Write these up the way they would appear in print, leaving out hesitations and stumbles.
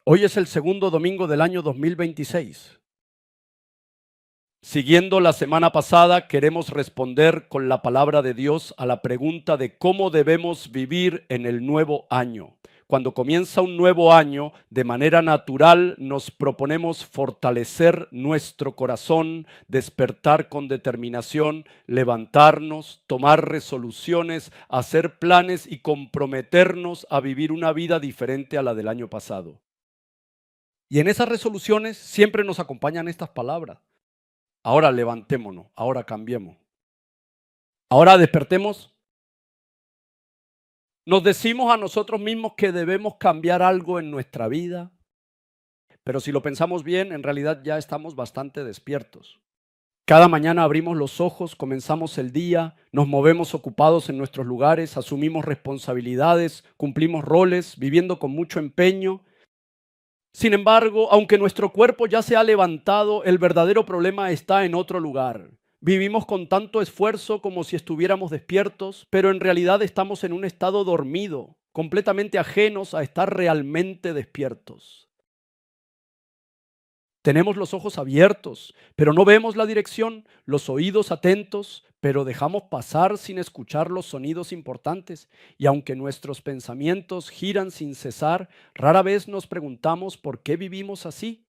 Hoy es el segundo domingo del año 2026. Siguiendo la semana pasada, queremos responder con la palabra de Dios a la pregunta de cómo debemos vivir en el nuevo año. Cuando comienza un nuevo año, de manera natural nos proponemos fortalecer nuestro corazón, despertar con determinación, levantarnos, tomar resoluciones, hacer planes y comprometernos a vivir una vida diferente a la del año pasado. Y en esas resoluciones siempre nos acompañan estas palabras. Ahora levantémonos, ahora cambiemos, ahora despertemos. Nos decimos a nosotros mismos que debemos cambiar algo en nuestra vida, pero si lo pensamos bien, en realidad ya estamos bastante despiertos. Cada mañana abrimos los ojos, comenzamos el día, nos movemos ocupados en nuestros lugares, asumimos responsabilidades, cumplimos roles, viviendo con mucho empeño. Sin embargo, aunque nuestro cuerpo ya se ha levantado, el verdadero problema está en otro lugar. Vivimos con tanto esfuerzo como si estuviéramos despiertos, pero en realidad estamos en un estado dormido, completamente ajenos a estar realmente despiertos. Tenemos los ojos abiertos, pero no vemos la dirección, los oídos atentos, pero dejamos pasar sin escuchar los sonidos importantes. Y aunque nuestros pensamientos giran sin cesar, rara vez nos preguntamos por qué vivimos así.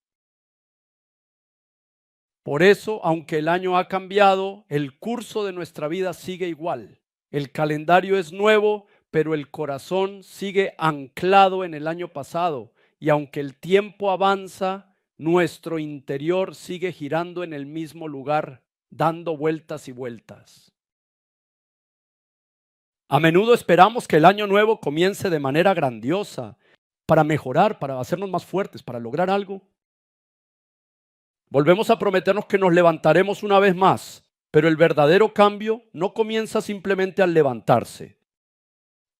Por eso, aunque el año ha cambiado, el curso de nuestra vida sigue igual. El calendario es nuevo, pero el corazón sigue anclado en el año pasado. Y aunque el tiempo avanza, nuestro interior sigue girando en el mismo lugar, dando vueltas y vueltas. A menudo esperamos que el año nuevo comience de manera grandiosa, para mejorar, para hacernos más fuertes, para lograr algo. Volvemos a prometernos que nos levantaremos una vez más, pero el verdadero cambio no comienza simplemente al levantarse.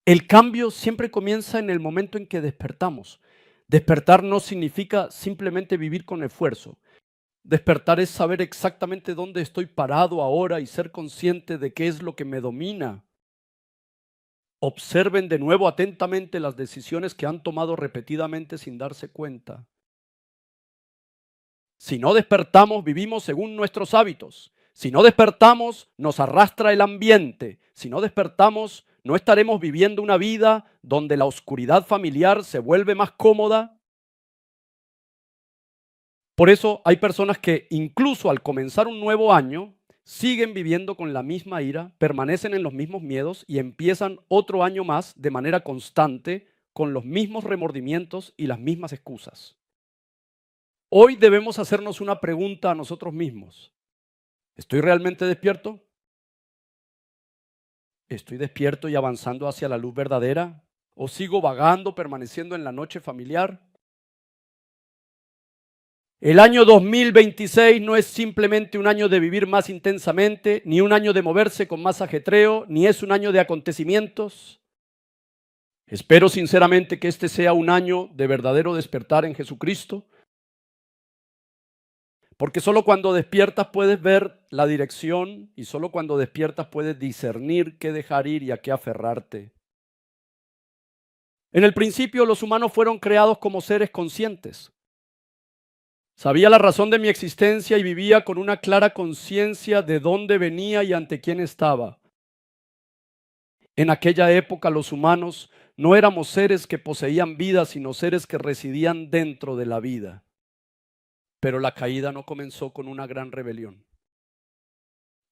El cambio siempre comienza en el momento en que despertamos. Despertar no significa simplemente vivir con esfuerzo. Despertar es saber exactamente dónde estoy parado ahora y ser consciente de qué es lo que me domina. Observen de nuevo atentamente las decisiones que han tomado repetidamente sin darse cuenta. Si no despertamos, vivimos según nuestros hábitos. Si no despertamos, nos arrastra el ambiente. Si no despertamos, no estaremos viviendo una vida donde la oscuridad familiar se vuelve más cómoda. Por eso hay personas que incluso al comenzar un nuevo año siguen viviendo con la misma ira, permanecen en los mismos miedos y empiezan otro año más de manera constante con los mismos remordimientos y las mismas excusas. Hoy debemos hacernos una pregunta a nosotros mismos. ¿Estoy realmente despierto? ¿Estoy despierto y avanzando hacia la luz verdadera? ¿O sigo vagando, permaneciendo en la noche familiar? El año 2026 no es simplemente un año de vivir más intensamente, ni un año de moverse con más ajetreo, ni es un año de acontecimientos. Espero sinceramente que este sea un año de verdadero despertar en Jesucristo, porque solo cuando despiertas puedes ver la dirección y solo cuando despiertas puedes discernir qué dejar ir y a qué aferrarte. En el principio los humanos fueron creados como seres conscientes. Sabía la razón de mi existencia y vivía con una clara conciencia de dónde venía y ante quién estaba. En aquella época los humanos no éramos seres que poseían vida, sino seres que residían dentro de la vida. Pero la caída no comenzó con una gran rebelión.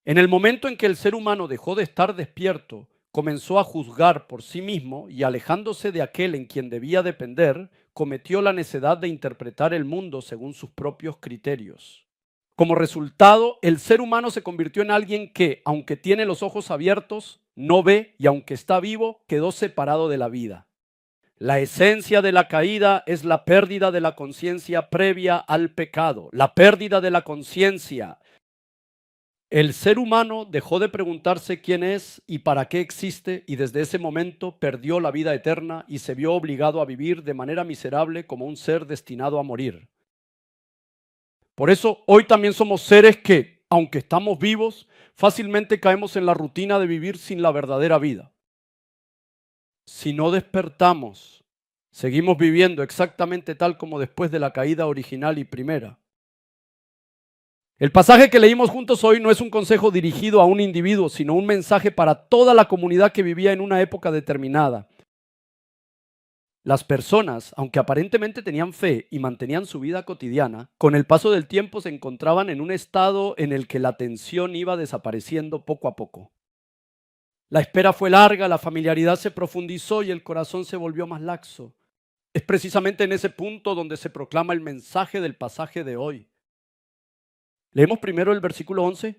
En el momento en que el ser humano dejó de estar despierto, comenzó a juzgar por sí mismo y alejándose de aquel en quien debía depender, cometió la necedad de interpretar el mundo según sus propios criterios. Como resultado, el ser humano se convirtió en alguien que, aunque tiene los ojos abiertos, no ve y aunque está vivo, quedó separado de la vida. La esencia de la caída es la pérdida de la conciencia previa al pecado, la pérdida de la conciencia. El ser humano dejó de preguntarse quién es y para qué existe y desde ese momento perdió la vida eterna y se vio obligado a vivir de manera miserable como un ser destinado a morir. Por eso hoy también somos seres que, aunque estamos vivos, fácilmente caemos en la rutina de vivir sin la verdadera vida. Si no despertamos Seguimos viviendo exactamente tal como después de la caída original y primera. El pasaje que leímos juntos hoy no es un consejo dirigido a un individuo, sino un mensaje para toda la comunidad que vivía en una época determinada. Las personas, aunque aparentemente tenían fe y mantenían su vida cotidiana, con el paso del tiempo se encontraban en un estado en el que la tensión iba desapareciendo poco a poco. La espera fue larga, la familiaridad se profundizó y el corazón se volvió más laxo. Es precisamente en ese punto donde se proclama el mensaje del pasaje de hoy. Leemos primero el versículo 11.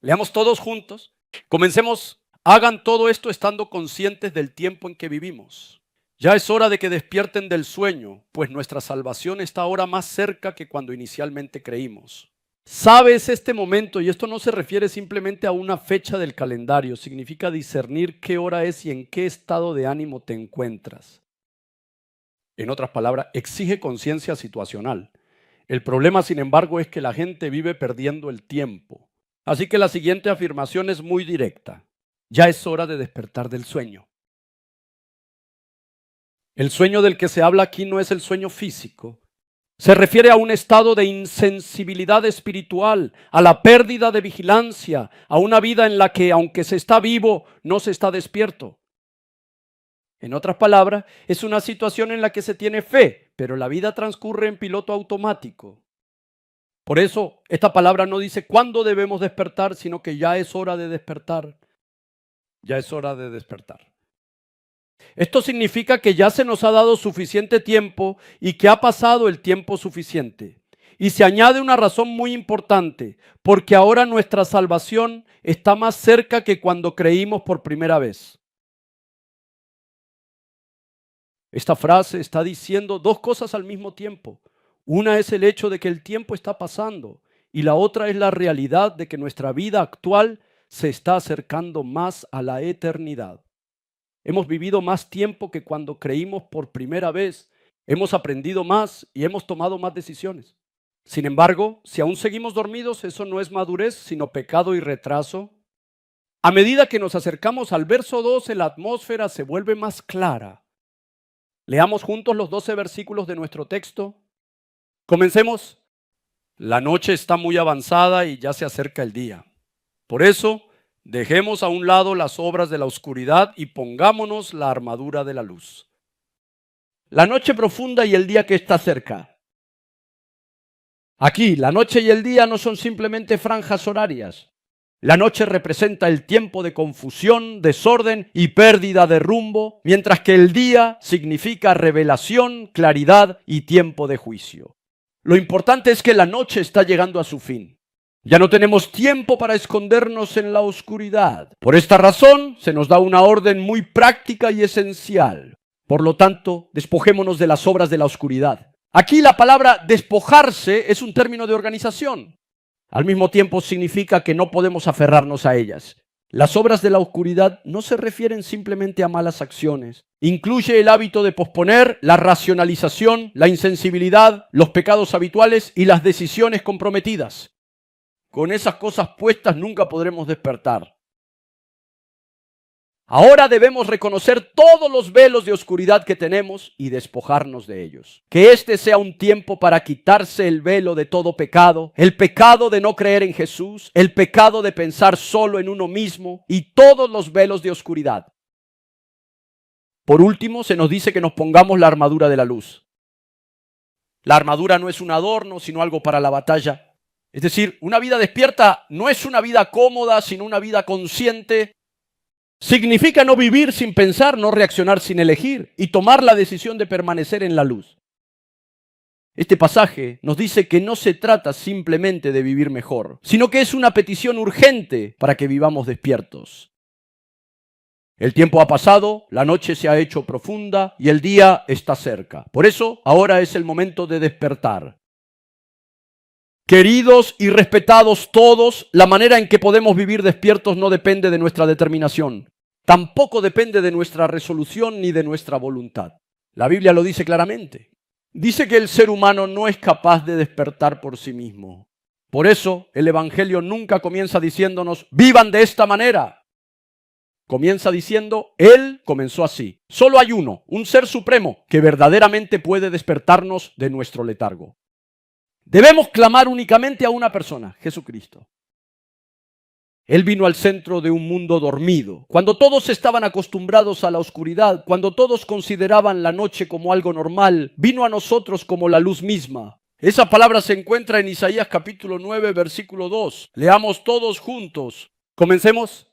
Leamos todos juntos. Comencemos. Hagan todo esto estando conscientes del tiempo en que vivimos. Ya es hora de que despierten del sueño, pues nuestra salvación está ahora más cerca que cuando inicialmente creímos. Sabes este momento, y esto no se refiere simplemente a una fecha del calendario, significa discernir qué hora es y en qué estado de ánimo te encuentras. En otras palabras, exige conciencia situacional. El problema, sin embargo, es que la gente vive perdiendo el tiempo. Así que la siguiente afirmación es muy directa. Ya es hora de despertar del sueño. El sueño del que se habla aquí no es el sueño físico. Se refiere a un estado de insensibilidad espiritual, a la pérdida de vigilancia, a una vida en la que, aunque se está vivo, no se está despierto. En otras palabras, es una situación en la que se tiene fe, pero la vida transcurre en piloto automático. Por eso, esta palabra no dice cuándo debemos despertar, sino que ya es hora de despertar. Ya es hora de despertar. Esto significa que ya se nos ha dado suficiente tiempo y que ha pasado el tiempo suficiente. Y se añade una razón muy importante, porque ahora nuestra salvación está más cerca que cuando creímos por primera vez. Esta frase está diciendo dos cosas al mismo tiempo. Una es el hecho de que el tiempo está pasando y la otra es la realidad de que nuestra vida actual se está acercando más a la eternidad. Hemos vivido más tiempo que cuando creímos por primera vez. Hemos aprendido más y hemos tomado más decisiones. Sin embargo, si aún seguimos dormidos, eso no es madurez, sino pecado y retraso. A medida que nos acercamos al verso 12, la atmósfera se vuelve más clara. Leamos juntos los 12 versículos de nuestro texto. Comencemos. La noche está muy avanzada y ya se acerca el día. Por eso, dejemos a un lado las obras de la oscuridad y pongámonos la armadura de la luz. La noche profunda y el día que está cerca. Aquí, la noche y el día no son simplemente franjas horarias. La noche representa el tiempo de confusión, desorden y pérdida de rumbo, mientras que el día significa revelación, claridad y tiempo de juicio. Lo importante es que la noche está llegando a su fin. Ya no tenemos tiempo para escondernos en la oscuridad. Por esta razón, se nos da una orden muy práctica y esencial. Por lo tanto, despojémonos de las obras de la oscuridad. Aquí la palabra despojarse es un término de organización. Al mismo tiempo significa que no podemos aferrarnos a ellas. Las obras de la oscuridad no se refieren simplemente a malas acciones. Incluye el hábito de posponer, la racionalización, la insensibilidad, los pecados habituales y las decisiones comprometidas. Con esas cosas puestas nunca podremos despertar. Ahora debemos reconocer todos los velos de oscuridad que tenemos y despojarnos de ellos. Que este sea un tiempo para quitarse el velo de todo pecado, el pecado de no creer en Jesús, el pecado de pensar solo en uno mismo y todos los velos de oscuridad. Por último, se nos dice que nos pongamos la armadura de la luz. La armadura no es un adorno, sino algo para la batalla. Es decir, una vida despierta no es una vida cómoda, sino una vida consciente. Significa no vivir sin pensar, no reaccionar sin elegir y tomar la decisión de permanecer en la luz. Este pasaje nos dice que no se trata simplemente de vivir mejor, sino que es una petición urgente para que vivamos despiertos. El tiempo ha pasado, la noche se ha hecho profunda y el día está cerca. Por eso, ahora es el momento de despertar. Queridos y respetados todos, la manera en que podemos vivir despiertos no depende de nuestra determinación. Tampoco depende de nuestra resolución ni de nuestra voluntad. La Biblia lo dice claramente. Dice que el ser humano no es capaz de despertar por sí mismo. Por eso, el Evangelio nunca comienza diciéndonos, vivan de esta manera. Comienza diciendo, Él comenzó así. Solo hay uno, un ser supremo, que verdaderamente puede despertarnos de nuestro letargo. Debemos clamar únicamente a una persona, Jesucristo. Él vino al centro de un mundo dormido. Cuando todos estaban acostumbrados a la oscuridad, cuando todos consideraban la noche como algo normal, vino a nosotros como la luz misma. Esa palabra se encuentra en Isaías capítulo 9, versículo 2. Leamos todos juntos. Comencemos.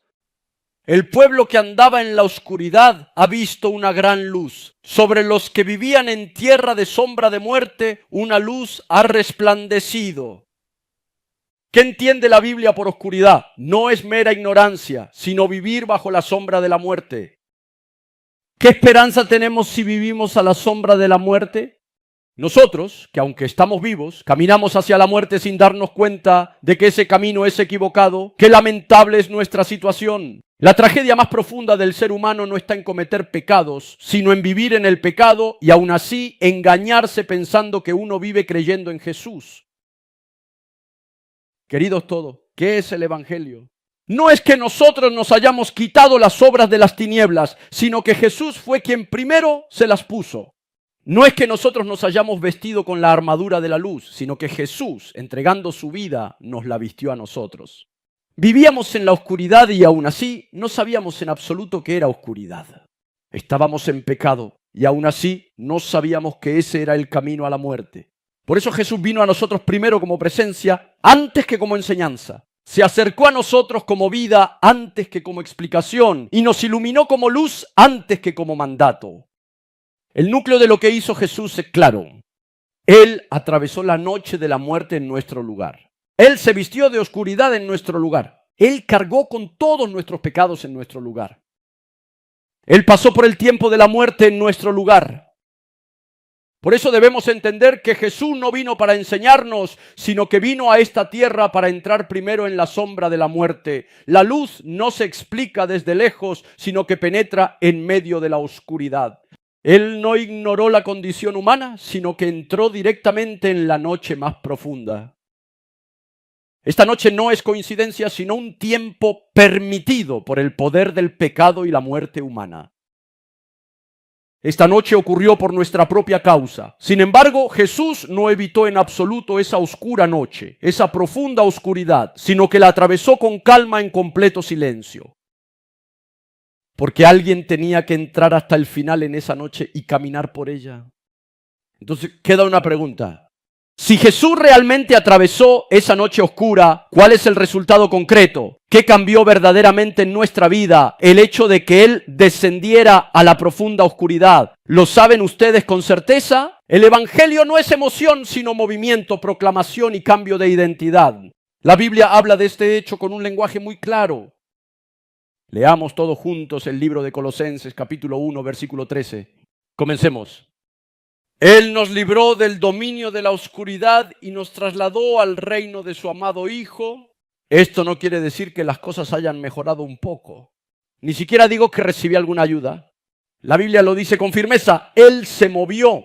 El pueblo que andaba en la oscuridad ha visto una gran luz. Sobre los que vivían en tierra de sombra de muerte, una luz ha resplandecido. ¿Qué entiende la Biblia por oscuridad? No es mera ignorancia, sino vivir bajo la sombra de la muerte. ¿Qué esperanza tenemos si vivimos a la sombra de la muerte? Nosotros, que aunque estamos vivos, caminamos hacia la muerte sin darnos cuenta de que ese camino es equivocado. Qué lamentable es nuestra situación. La tragedia más profunda del ser humano no está en cometer pecados, sino en vivir en el pecado y aún así engañarse pensando que uno vive creyendo en Jesús. Queridos todos, ¿qué es el Evangelio? No es que nosotros nos hayamos quitado las obras de las tinieblas, sino que Jesús fue quien primero se las puso. No es que nosotros nos hayamos vestido con la armadura de la luz, sino que Jesús, entregando su vida, nos la vistió a nosotros. Vivíamos en la oscuridad y aún así no sabíamos en absoluto qué era oscuridad. Estábamos en pecado y aún así no sabíamos que ese era el camino a la muerte. Por eso Jesús vino a nosotros primero como presencia, antes que como enseñanza. Se acercó a nosotros como vida antes que como explicación y nos iluminó como luz antes que como mandato. El núcleo de lo que hizo Jesús es claro. Él atravesó la noche de la muerte en nuestro lugar. Él se vistió de oscuridad en nuestro lugar. Él cargó con todos nuestros pecados en nuestro lugar. Él pasó por el tiempo de la muerte en nuestro lugar. Por eso debemos entender que Jesús no vino para enseñarnos, sino que vino a esta tierra para entrar primero en la sombra de la muerte. La luz no se explica desde lejos, sino que penetra en medio de la oscuridad. Él no ignoró la condición humana, sino que entró directamente en la noche más profunda. Esta noche no es coincidencia, sino un tiempo permitido por el poder del pecado y la muerte humana. Esta noche ocurrió por nuestra propia causa. Sin embargo, Jesús no evitó en absoluto esa oscura noche, esa profunda oscuridad, sino que la atravesó con calma en completo silencio. Porque alguien tenía que entrar hasta el final en esa noche y caminar por ella. Entonces queda una pregunta. Si Jesús realmente atravesó esa noche oscura, ¿cuál es el resultado concreto? ¿Qué cambió verdaderamente en nuestra vida? El hecho de que Él descendiera a la profunda oscuridad. ¿Lo saben ustedes con certeza? El Evangelio no es emoción, sino movimiento, proclamación y cambio de identidad. La Biblia habla de este hecho con un lenguaje muy claro. Leamos todos juntos el libro de Colosenses, capítulo 1, versículo 13. Comencemos. Él nos libró del dominio de la oscuridad y nos trasladó al reino de su amado Hijo. Esto no quiere decir que las cosas hayan mejorado un poco. Ni siquiera digo que recibí alguna ayuda. La Biblia lo dice con firmeza. Él se movió.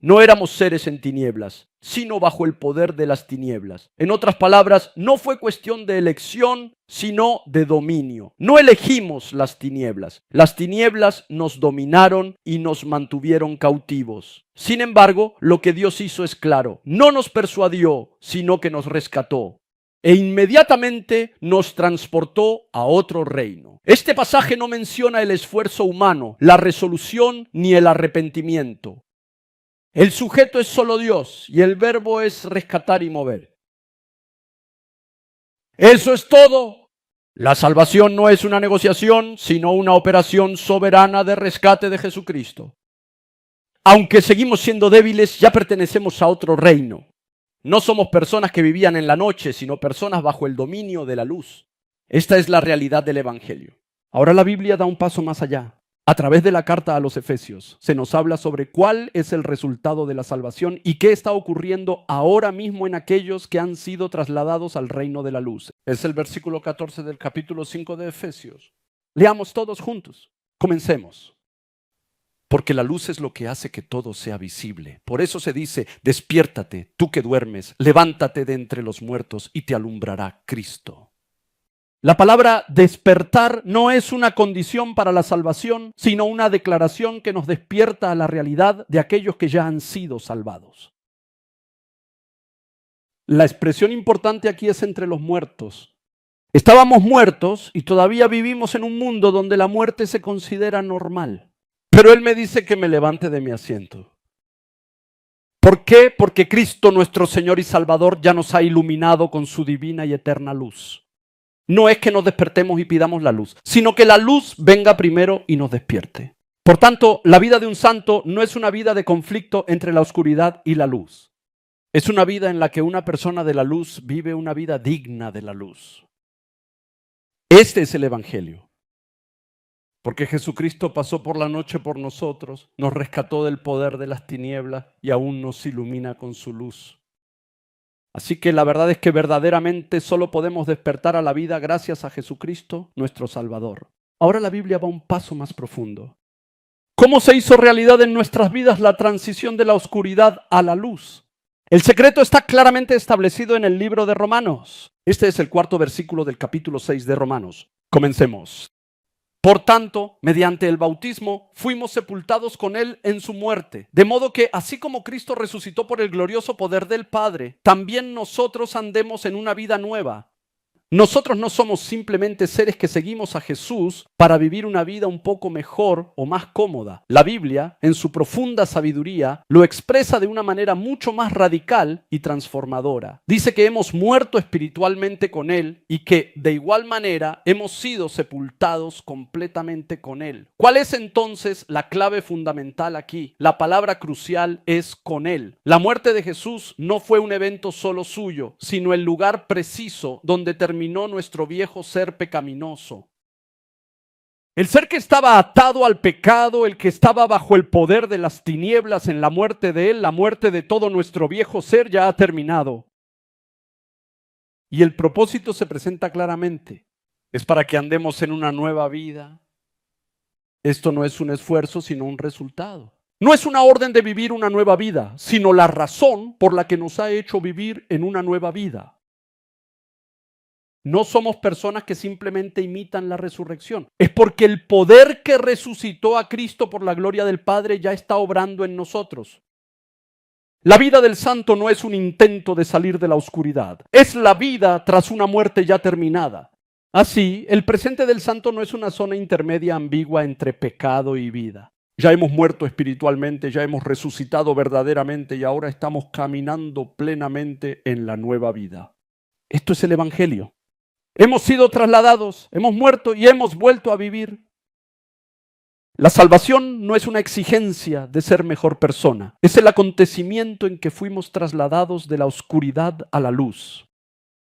No éramos seres en tinieblas, sino bajo el poder de las tinieblas. En otras palabras, no fue cuestión de elección, sino de dominio. No elegimos las tinieblas. Las tinieblas nos dominaron y nos mantuvieron cautivos. Sin embargo, lo que Dios hizo es claro. No nos persuadió, sino que nos rescató. E inmediatamente nos transportó a otro reino. Este pasaje no menciona el esfuerzo humano, la resolución ni el arrepentimiento. El sujeto es solo Dios y el verbo es rescatar y mover. Eso es todo. La salvación no es una negociación, sino una operación soberana de rescate de Jesucristo. Aunque seguimos siendo débiles, ya pertenecemos a otro reino. No somos personas que vivían en la noche, sino personas bajo el dominio de la luz. Esta es la realidad del Evangelio. Ahora la Biblia da un paso más allá. A través de la carta a los Efesios se nos habla sobre cuál es el resultado de la salvación y qué está ocurriendo ahora mismo en aquellos que han sido trasladados al reino de la luz. Es el versículo 14 del capítulo 5 de Efesios. Leamos todos juntos. Comencemos. Porque la luz es lo que hace que todo sea visible. Por eso se dice, despiértate, tú que duermes, levántate de entre los muertos y te alumbrará Cristo. La palabra despertar no es una condición para la salvación, sino una declaración que nos despierta a la realidad de aquellos que ya han sido salvados. La expresión importante aquí es entre los muertos. Estábamos muertos y todavía vivimos en un mundo donde la muerte se considera normal. Pero Él me dice que me levante de mi asiento. ¿Por qué? Porque Cristo, nuestro Señor y Salvador, ya nos ha iluminado con su divina y eterna luz. No es que nos despertemos y pidamos la luz, sino que la luz venga primero y nos despierte. Por tanto, la vida de un santo no es una vida de conflicto entre la oscuridad y la luz. Es una vida en la que una persona de la luz vive una vida digna de la luz. Este es el Evangelio. Porque Jesucristo pasó por la noche por nosotros, nos rescató del poder de las tinieblas y aún nos ilumina con su luz. Así que la verdad es que verdaderamente solo podemos despertar a la vida gracias a Jesucristo, nuestro Salvador. Ahora la Biblia va un paso más profundo. ¿Cómo se hizo realidad en nuestras vidas la transición de la oscuridad a la luz? El secreto está claramente establecido en el libro de Romanos. Este es el 4.º versículo del capítulo 6 de Romanos. Comencemos. Por tanto, mediante el bautismo, fuimos sepultados con Él en su muerte, de modo que, así como Cristo resucitó por el glorioso poder del Padre, también nosotros andemos en una vida nueva. Nosotros no somos simplemente seres que seguimos a Jesús para vivir una vida un poco mejor o más cómoda. La Biblia, en su profunda sabiduría, lo expresa de una manera mucho más radical y transformadora. Dice que hemos muerto espiritualmente con Él y que, de igual manera, hemos sido sepultados completamente con Él. ¿Cuál es entonces la clave fundamental aquí? La palabra crucial es con Él. La muerte de Jesús no fue un evento solo suyo, sino el lugar preciso donde terminó nuestro viejo ser pecaminoso. El ser que estaba atado al pecado, el que estaba bajo el poder de las tinieblas en la muerte de Él, la muerte de todo nuestro viejo ser ya ha terminado. Y el propósito se presenta claramente. Es para que andemos en una nueva vida. Esto no es un esfuerzo, sino un resultado. No es una orden de vivir una nueva vida, sino la razón por la que nos ha hecho vivir en una nueva vida. No somos personas que simplemente imitan la resurrección. Es porque el poder que resucitó a Cristo por la gloria del Padre ya está obrando en nosotros. La vida del santo no es un intento de salir de la oscuridad. Es la vida tras una muerte ya terminada. Así, el presente del santo no es una zona intermedia ambigua entre pecado y vida. Ya hemos muerto espiritualmente, ya hemos resucitado verdaderamente y ahora estamos caminando plenamente en la nueva vida. Esto es el Evangelio. Hemos sido trasladados, hemos muerto y hemos vuelto a vivir. La salvación no es una exigencia de ser mejor persona. Es el acontecimiento en que fuimos trasladados de la oscuridad a la luz.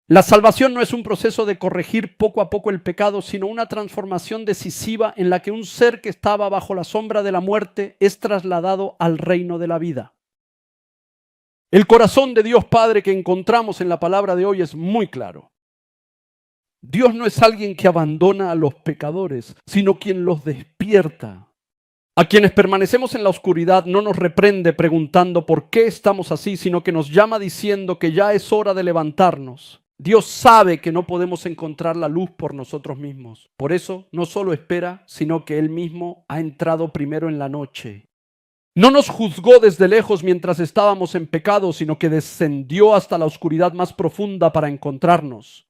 La salvación no es un proceso de corregir poco a poco el pecado, sino una transformación decisiva en la que un ser que estaba bajo la sombra de la muerte es trasladado al reino de la vida. El corazón de Dios Padre que encontramos en la palabra de hoy es muy claro. Dios no es alguien que abandona a los pecadores, sino quien los despierta. A quienes permanecemos en la oscuridad no nos reprende preguntando por qué estamos así, sino que nos llama diciendo que ya es hora de levantarnos. Dios sabe que no podemos encontrar la luz por nosotros mismos. Por eso no solo espera, sino que Él mismo ha entrado primero en la noche. No nos juzgó desde lejos mientras estábamos en pecado, sino que descendió hasta la oscuridad más profunda para encontrarnos.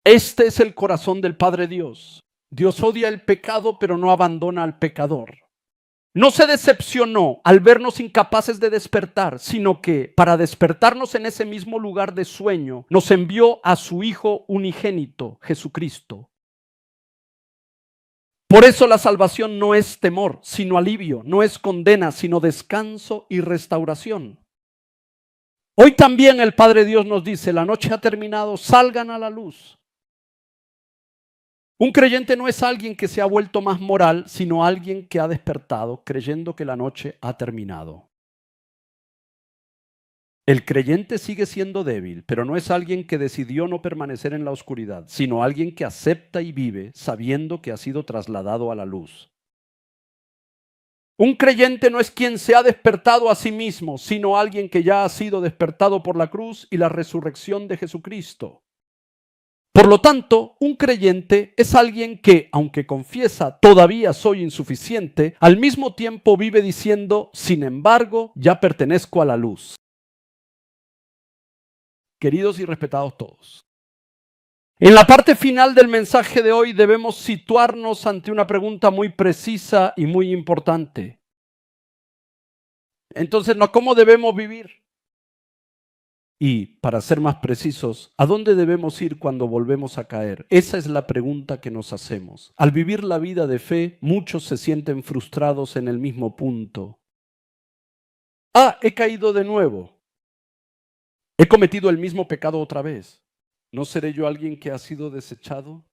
Este es el corazón del Padre Dios. Dios odia el pecado, pero no abandona al pecador. No se decepcionó al vernos incapaces de despertar, sino que para despertarnos en ese mismo lugar de sueño, nos envió a su Hijo unigénito, Jesucristo. Por eso la salvación no es temor, sino alivio, no es condena, sino descanso y restauración. Hoy también el Padre Dios nos dice, la noche ha terminado, salgan a la luz. Un creyente no es alguien que se ha vuelto más moral, sino alguien que ha despertado creyendo que la noche ha terminado. El creyente sigue siendo débil, pero no es alguien que decidió no permanecer en la oscuridad, sino alguien que acepta y vive sabiendo que ha sido trasladado a la luz. Un creyente no es quien se ha despertado a sí mismo, sino alguien que ya ha sido despertado por la cruz y la resurrección de Jesucristo. Por lo tanto, un creyente es alguien que, aunque confiesa todavía soy insuficiente, al mismo tiempo vive diciendo, sin embargo, ya pertenezco a la luz. Queridos y respetados todos, en la parte final del mensaje de hoy debemos situarnos ante una pregunta muy precisa y muy importante. Entonces, ¿cómo debemos vivir? Y, para ser más precisos, ¿a dónde debemos ir cuando volvemos a caer? Esa es la pregunta que nos hacemos. Al vivir la vida de fe, muchos se sienten frustrados en el mismo punto. He caído de nuevo. He cometido el mismo pecado otra vez. ¿No seré yo alguien que ha sido desechado?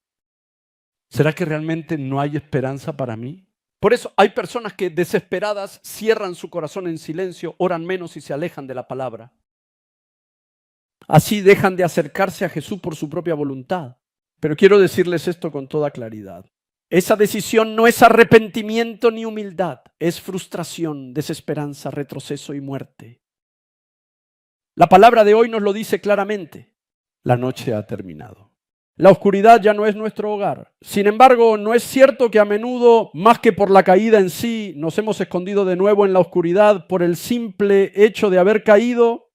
¿Será que realmente no hay esperanza para mí? Por eso hay personas que desesperadas cierran su corazón en silencio, oran menos y se alejan de la palabra. Así dejan de acercarse a Jesús por su propia voluntad. Pero quiero decirles esto con toda claridad. Esa decisión no es arrepentimiento ni humildad, es frustración, desesperanza, retroceso y muerte. La palabra de hoy nos lo dice claramente. La noche ha terminado. La oscuridad ya no es nuestro hogar. Sin embargo, no es cierto que a menudo, más que por la caída en sí, nos hemos escondido de nuevo en la oscuridad por el simple hecho de haber caído.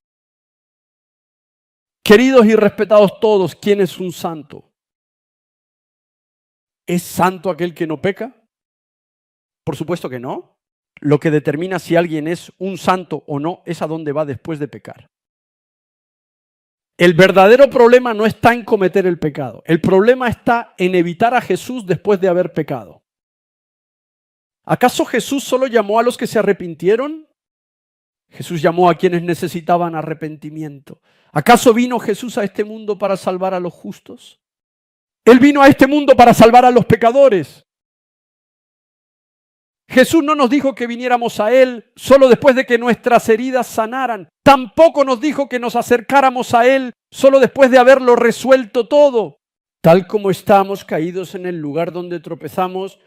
Queridos y respetados todos, ¿quién es un santo? ¿Es santo aquel que no peca? Por supuesto que no. Lo que determina si alguien es un santo o no es a dónde va después de pecar. El verdadero problema no está en cometer el pecado. El problema está en evitar a Jesús después de haber pecado. ¿Acaso Jesús solo llamó a los que se arrepintieron? Jesús llamó a quienes necesitaban arrepentimiento. ¿Acaso vino Jesús a este mundo para salvar a los justos? Él vino a este mundo para salvar a los pecadores. Jesús no nos dijo que viniéramos a Él solo después de que nuestras heridas sanaran. Tampoco nos dijo que nos acercáramos a Él solo después de haberlo resuelto todo. Tal como estamos caídos en el lugar donde tropezamos,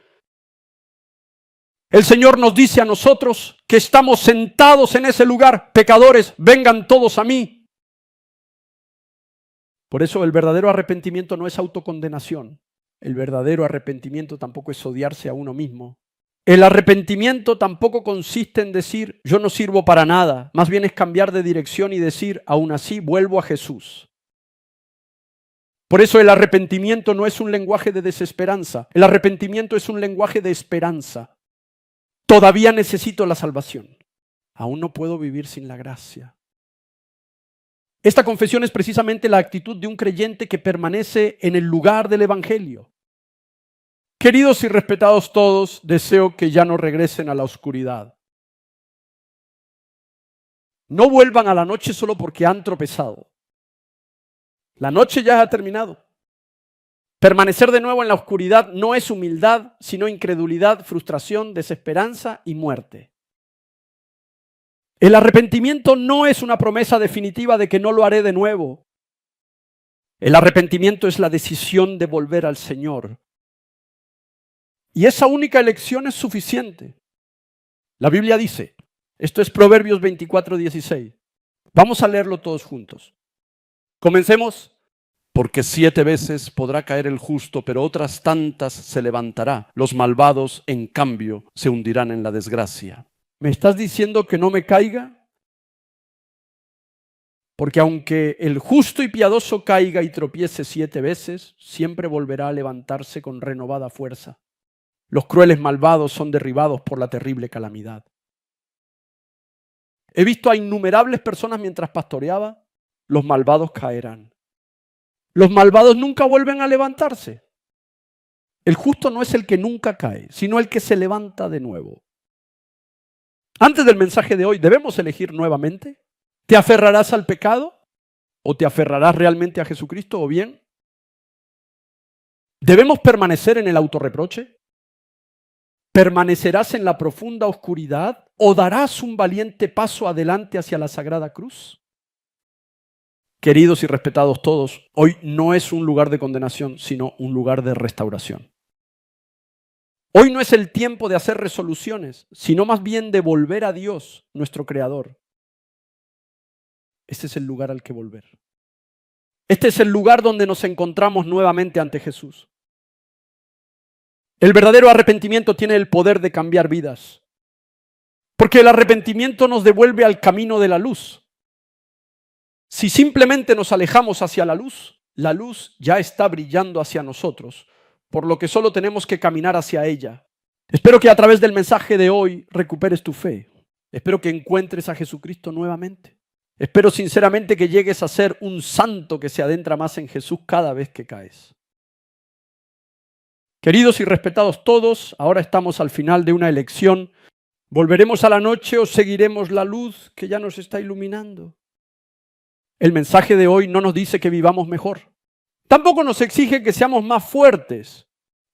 el Señor nos dice a nosotros que estamos sentados en ese lugar. Pecadores, vengan todos a mí. Por eso el verdadero arrepentimiento no es autocondenación. El verdadero arrepentimiento tampoco es odiarse a uno mismo. El arrepentimiento tampoco consiste en decir, yo no sirvo para nada. Más bien es cambiar de dirección y decir, aún así vuelvo a Jesús. Por eso el arrepentimiento no es un lenguaje de desesperanza. El arrepentimiento es un lenguaje de esperanza. Todavía necesito la salvación. Aún no puedo vivir sin la gracia. Esta confesión es precisamente la actitud de un creyente que permanece en el lugar del Evangelio. Queridos y respetados todos, deseo que ya no regresen a la oscuridad. No vuelvan a la noche solo porque han tropezado. La noche ya ha terminado. Permanecer de nuevo en la oscuridad no es humildad, sino incredulidad, frustración, desesperanza y muerte. El arrepentimiento no es una promesa definitiva de que no lo haré de nuevo. El arrepentimiento es la decisión de volver al Señor. Y esa única elección es suficiente. La Biblia dice, esto es Proverbios 24:16. Vamos a leerlo todos juntos. Comencemos. Porque 7 veces podrá caer el justo, pero otras tantas se levantará. Los malvados, en cambio, se hundirán en la desgracia. ¿Me estás diciendo que no me caiga? Porque aunque el justo y piadoso caiga y tropiece 7 veces, siempre volverá a levantarse con renovada fuerza. Los crueles malvados son derribados por la terrible calamidad. He visto a innumerables personas mientras pastoreaba, los malvados caerán. Los malvados nunca vuelven a levantarse. El justo no es el que nunca cae, sino el que se levanta de nuevo. Antes del mensaje de hoy, ¿debemos elegir nuevamente? ¿Te aferrarás al pecado? ¿O te aferrarás realmente a Jesucristo? ¿O bien? ¿Debemos permanecer en el autorreproche? ¿Permanecerás en la profunda oscuridad? ¿O darás un valiente paso adelante hacia la sagrada cruz? Queridos y respetados todos, hoy no es un lugar de condenación, sino un lugar de restauración. Hoy no es el tiempo de hacer resoluciones, sino más bien de volver a Dios, nuestro Creador. Este es el lugar al que volver. Este es el lugar donde nos encontramos nuevamente ante Jesús. El verdadero arrepentimiento tiene el poder de cambiar vidas, porque el arrepentimiento nos devuelve al camino de la luz. Si simplemente nos alejamos hacia la luz ya está brillando hacia nosotros, por lo que solo tenemos que caminar hacia ella. Espero que a través del mensaje de hoy recuperes tu fe. Espero que encuentres a Jesucristo nuevamente. Espero sinceramente que llegues a ser un santo que se adentra más en Jesús cada vez que caes. Queridos y respetados todos, ahora estamos al final de una elección. ¿Volveremos a la noche o seguiremos la luz que ya nos está iluminando? El mensaje de hoy no nos dice que vivamos mejor. Tampoco nos exige que seamos más fuertes.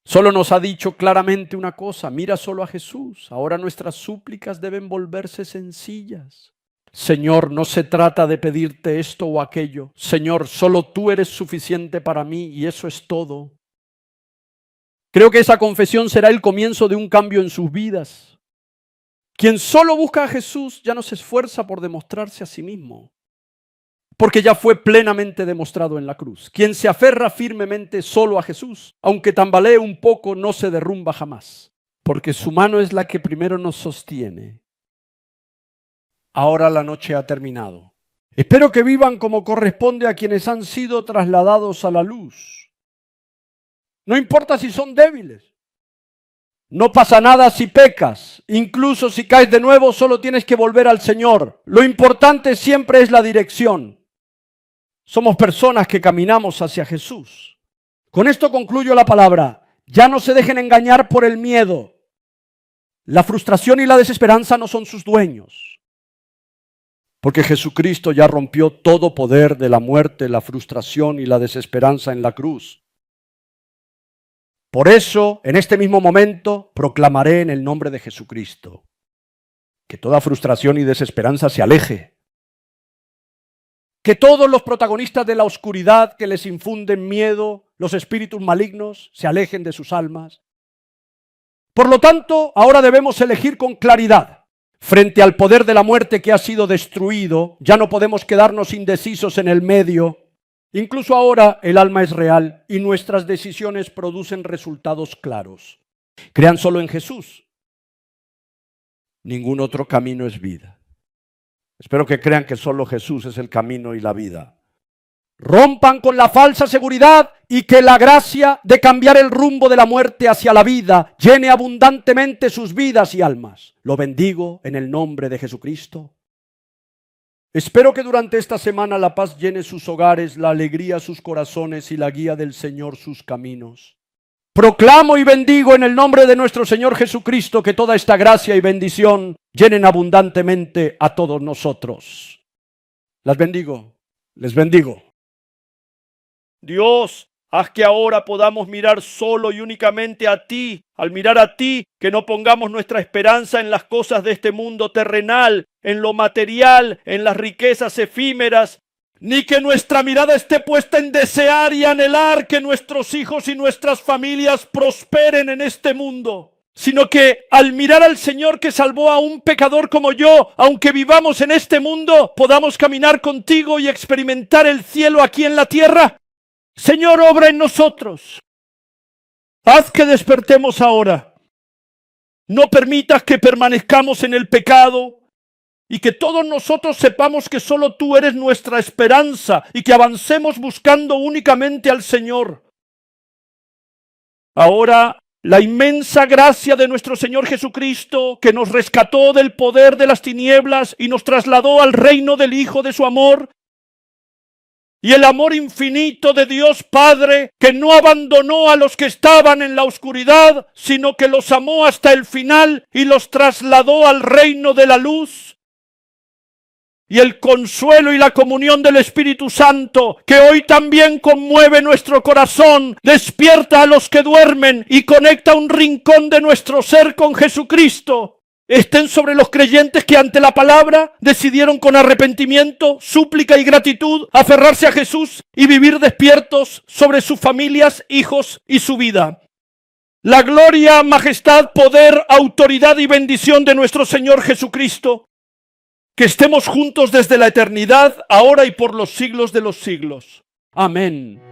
Solo nos ha dicho claramente una cosa: mira solo a Jesús. Ahora nuestras súplicas deben volverse sencillas. Señor, no se trata de pedirte esto o aquello. Señor, solo tú eres suficiente para mí y eso es todo. Creo que esa confesión será el comienzo de un cambio en sus vidas. Quien solo busca a Jesús ya no se esfuerza por demostrarse a sí mismo, porque ya fue plenamente demostrado en la cruz. Quien se aferra firmemente solo a Jesús, aunque tambalee un poco, no se derrumba jamás, porque su mano es la que primero nos sostiene. Ahora la noche ha terminado. Espero que vivan como corresponde a quienes han sido trasladados a la luz. No importa si son débiles. No pasa nada si pecas. Incluso si caes de nuevo, solo tienes que volver al Señor. Lo importante siempre es la dirección. Somos personas que caminamos hacia Jesús. Con esto concluyo la palabra. Ya no se dejen engañar por el miedo. La frustración y la desesperanza no son sus dueños. Porque Jesucristo ya rompió todo poder de la muerte, la frustración y la desesperanza en la cruz. Por eso, en este mismo momento, proclamaré en el nombre de Jesucristo que toda frustración y desesperanza se aleje. Que todos los protagonistas de la oscuridad que les infunden miedo, los espíritus malignos, se alejen de sus almas. Por lo tanto, ahora debemos elegir con claridad. Frente al poder de la muerte que ha sido destruido, ya no podemos quedarnos indecisos en el medio. Incluso ahora el alma es real y nuestras decisiones producen resultados claros. Crean solo en Jesús. Ningún otro camino es vida. Espero que crean que solo Jesús es el camino y la vida. Rompan con la falsa seguridad y que la gracia de cambiar el rumbo de la muerte hacia la vida llene abundantemente sus vidas y almas. Lo bendigo en el nombre de Jesucristo. Espero que durante esta semana la paz llene sus hogares, la alegría sus corazones y la guía del Señor sus caminos. Proclamo y bendigo en el nombre de nuestro Señor Jesucristo que toda esta gracia y bendición llenen abundantemente a todos nosotros. Las bendigo, les bendigo. Dios, haz que ahora podamos mirar solo y únicamente a ti. Al mirar a ti, que no pongamos nuestra esperanza en las cosas de este mundo terrenal, en lo material, en las riquezas efímeras, ni que nuestra mirada esté puesta en desear y anhelar que nuestros hijos y nuestras familias prosperen en este mundo, sino que al mirar al Señor que salvó a un pecador como yo, aunque vivamos en este mundo, podamos caminar contigo y experimentar el cielo aquí en la tierra. Señor, obra en nosotros. Haz que despertemos ahora. No permitas que permanezcamos en el pecado y que todos nosotros sepamos que solo tú eres nuestra esperanza y que avancemos buscando únicamente al Señor. Ahora, la inmensa gracia de nuestro Señor Jesucristo, que nos rescató del poder de las tinieblas y nos trasladó al reino del Hijo de su amor, y el amor infinito de Dios Padre, que no abandonó a los que estaban en la oscuridad, sino que los amó hasta el final y los trasladó al reino de la luz. Y el consuelo y la comunión del Espíritu Santo, que hoy también conmueve nuestro corazón, despierta a los que duermen y conecta un rincón de nuestro ser con Jesucristo. Estén sobre los creyentes que ante la palabra decidieron con arrepentimiento, súplica y gratitud aferrarse a Jesús y vivir despiertos sobre sus familias, hijos y su vida. La gloria, majestad, poder, autoridad y bendición de nuestro Señor Jesucristo. Que estemos juntos desde la eternidad, ahora y por los siglos de los siglos. Amén.